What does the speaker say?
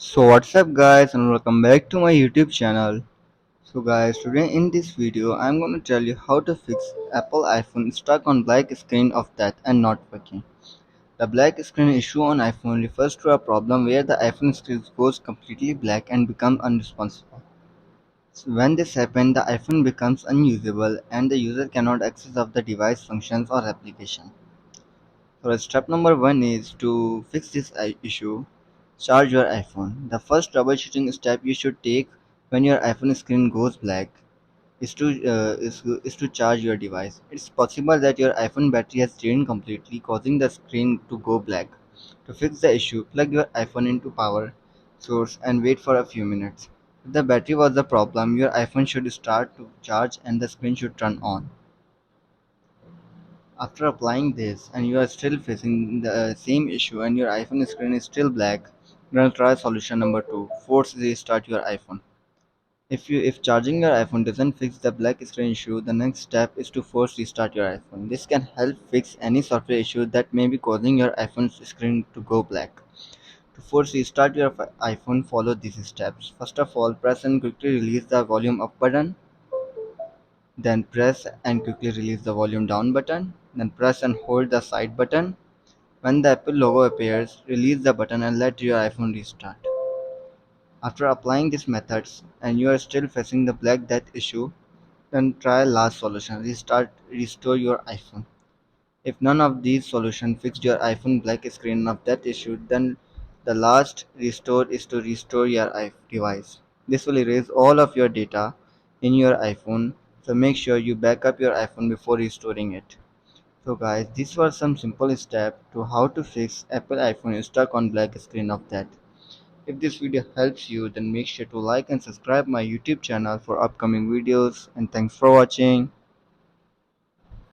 So what's up guys and welcome back to my YouTube channel. So guys, today in this video I'm going to tell you how to fix Apple iPhone stuck on black screen of death and not working. The black screen issue on iPhone refers to a problem where the iPhone screen goes completely black and becomes unresponsive. So when this happens, the iPhone becomes unusable and the user cannot access of the device functions or application. So step number one is to fix this issue. Charge your iPhone. The first troubleshooting step you should take when your iPhone screen goes black is to charge your device. It's possible that your iPhone battery has drained completely, causing the screen to go black. To fix the issue, plug your iPhone into power source and wait for a few minutes. If the battery was the problem, your iPhone should start to charge and the screen should turn on. After applying this and you are still facing the same issue and your iPhone screen is still black, then try solution number 2. Force restart your iPhone. If charging your iPhone doesn't fix the black screen issue, the next step is to force restart your iPhone. This can help fix any software issue that may be causing your iPhone's screen to go black. To force restart your iPhone, follow these steps. First of all, press and quickly release the volume up button. Then press and quickly release the volume down button. Then press and hold the side button. When the Apple logo appears, release the button and let your iPhone restart. After applying these methods and you are still facing the black death issue, then try last solution, restore your iPhone. If none of these solutions fixed your iPhone black screen of that issue, then the last restore is to restore your device. This will erase all of your data in your iPhone, so make sure you back up your iPhone before restoring it. So guys, these were some simple steps to how to fix Apple iPhone stuck on black screen of death. If this video helps you, then make sure to like and subscribe my YouTube channel for upcoming videos, and thanks for watching.